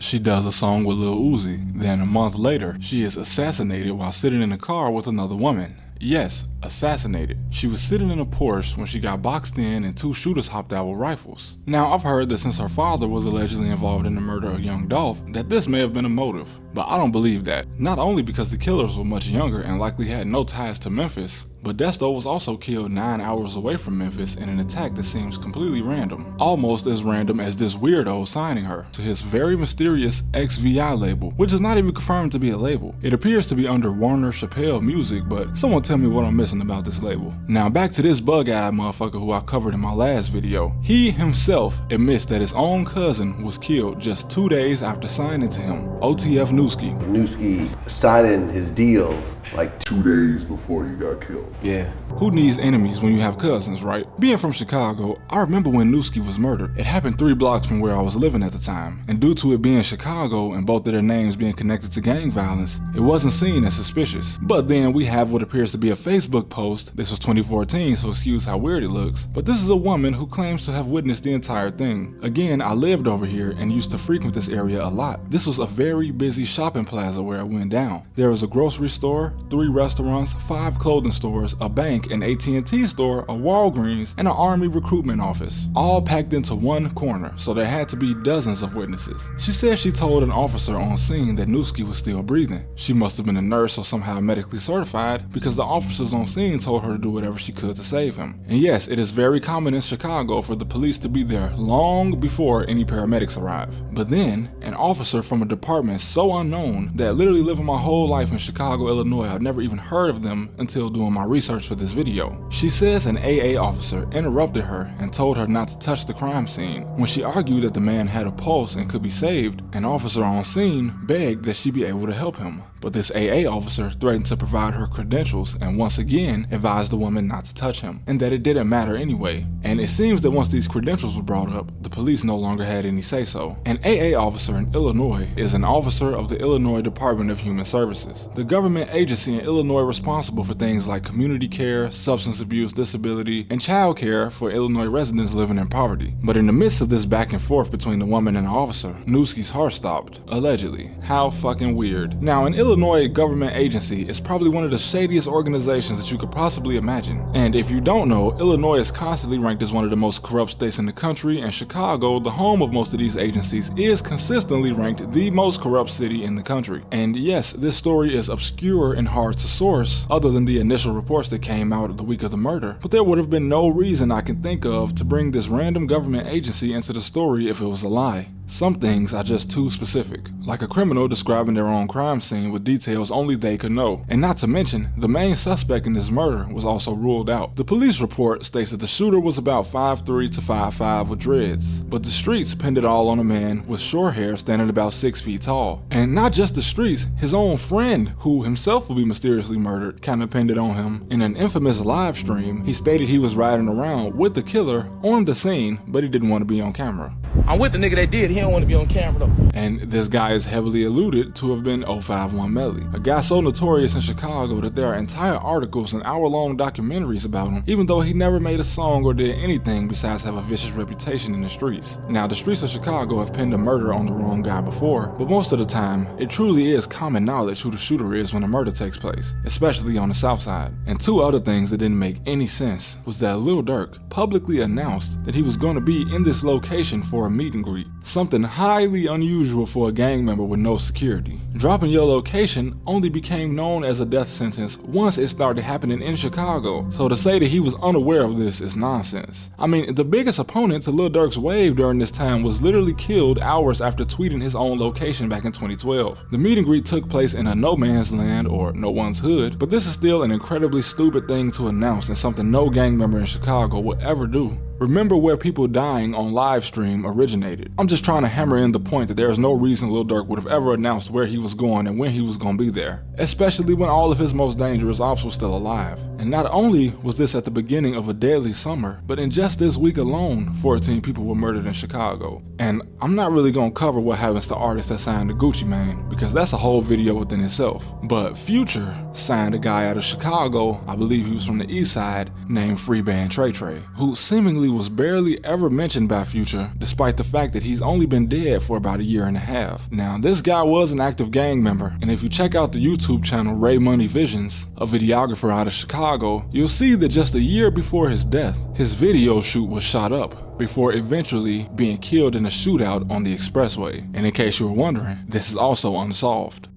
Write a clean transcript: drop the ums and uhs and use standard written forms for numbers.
She does a song with Lil Uzi. Then a month later, she is assassinated while sitting in a car with another woman. Yes, assassinated. She was sitting in a Porsche when she got boxed in and two shooters hopped out with rifles. Now, I've heard that since her father was allegedly involved in the murder of young Dolph, that this may have been a motive. But I don't believe that. Not only because the killers were much younger and likely had no ties to Memphis, but Desto was also killed 9 hours away from Memphis in an attack that seems completely random. Almost as random as this weirdo signing her to his very mysterious XVI label, which is not even confirmed to be a label. It appears to be under Warner Chappelle Music, but someone tell me what I'm missing about this label. Now back to this bug-eyed motherfucker who I covered in my last video. He himself admits that his own cousin was killed just 2 days after signing to him. OTF Newski. Newski signing his deal like 2 days before he got killed. Yeah. Who needs enemies when you have cousins, right? Being from Chicago, I remember when Newski was murdered. It happened 3 blocks from where I was living at the time. And due to it being Chicago and both of their names being connected to gang violence, it wasn't seen as suspicious. But then we have what appears to be a Facebook post. This was 2014, so excuse how weird it looks. But this is a woman who claims to have witnessed the entire thing. Again, I lived over here and used to frequent this area a lot. This was a very busy shopping plaza where it went down. There was a grocery store, 3 restaurants, 5 clothing stores, a bank, an AT&T store, a Walgreens, and an Army recruitment office, all packed into one corner, so there had to be dozens of witnesses. She said she told an officer on scene that Newski was still breathing. She must have been a nurse or somehow medically certified because the officers on scene told her to do whatever she could to save him. And yes, it is very common in Chicago for the police to be there long before any paramedics arrive. But then, an officer from a department so unknown that literally living my whole life in Chicago, Illinois, I've never even heard of them until doing my research for this video. She says an AA officer interrupted her and told her not to touch the crime scene. When she argued that the man had a pulse and could be saved, an officer on scene begged that she be able to help him. But this AA officer threatened to provide her credentials and once again advised the woman not to touch him, and that it didn't matter anyway. And it seems that once these credentials were brought up, the police no longer had any say-so. An AA officer in Illinois is an officer of the Illinois Department of Human Services, the government agency in Illinois responsible for things like community care, substance abuse, disability, and child care for Illinois residents living in poverty. But in the midst of this back and forth between the woman and the officer, Newski's heart stopped, allegedly. How fucking weird. Now, an Illinois government agency is probably one of the shadiest organizations that you could possibly imagine. And if you don't know, Illinois is constantly ranked as one of the most corrupt states in the country, and Chicago, the home of most of these agencies, is consistently ranked the most corrupt city in the country. And yes, this story is obscure and hard to source, other than the initial reports that came out the week of the murder, but there would have been no reason I can think of to bring this random government agency into the story if it was a lie. Some things are just too specific, like a criminal describing their own crime scene with details only they could know. And not to mention, the main suspect in this murder was also ruled out. The police report states that the shooter was about 5'3" to 5'5" with dreads, but the streets pinned it all on a man with short hair standing about 6 feet tall. And not just the streets, his own friend, who himself will be mysteriously murdered, kinda pinned it on him. In an infamous live stream, he stated he was riding around with the killer on the scene, but he didn't want to be on camera. I'm with the nigga that did. He don't want to be on camera though. And this guy is heavily alluded to have been 051 Melly, a guy so notorious in Chicago that there are entire articles and hour-long documentaries about him, even though he never made a song or did anything besides have a vicious reputation in the streets. Now, the streets of Chicago have pinned a murder on the wrong guy before, but most of the time, it truly is common knowledge who the shooter is when a murder takes place, especially on the south side. And 2 other things that didn't make any sense was that Lil Durk publicly announced that he was going to be in this location for a meet and greet, something highly unusual for a gang member with no security. Dropping your location only became known as a death sentence once it started happening in Chicago, so to say that he was unaware of this is nonsense. I mean, the biggest opponent to Lil Durk's wave during this time was literally killed hours after tweeting his own location back in 2012. The meet and greet took place in a no man's land or no one's hood, but this is still an incredibly stupid thing to announce and something no gang member in Chicago would ever do. Remember where people dying on live stream originated. I'm just trying to hammer in the point that there is no reason Lil Durk would have ever announced where he was going and when he was going to be there, especially when all of his most dangerous ops were still alive. And not only was this at the beginning of a deadly summer, but in just this week alone, 14 people were murdered in Chicago. And I'm not really going to cover what happens to artists that signed to Gucci Mane, because that's a whole video within itself. But Future signed a guy out of Chicago, I believe he was from the east side, named Freeband Trey Trey, who seemingly honestly was barely ever mentioned by Future, despite the fact that he's only been dead for about a year and a half. Now, this guy was an active gang member, and if you check out the YouTube channel Ray Money Visions, a videographer out of Chicago, you'll see that just a year before his death, his video shoot was shot up, before eventually being killed in a shootout on the expressway. And in case you were wondering, this is also unsolved.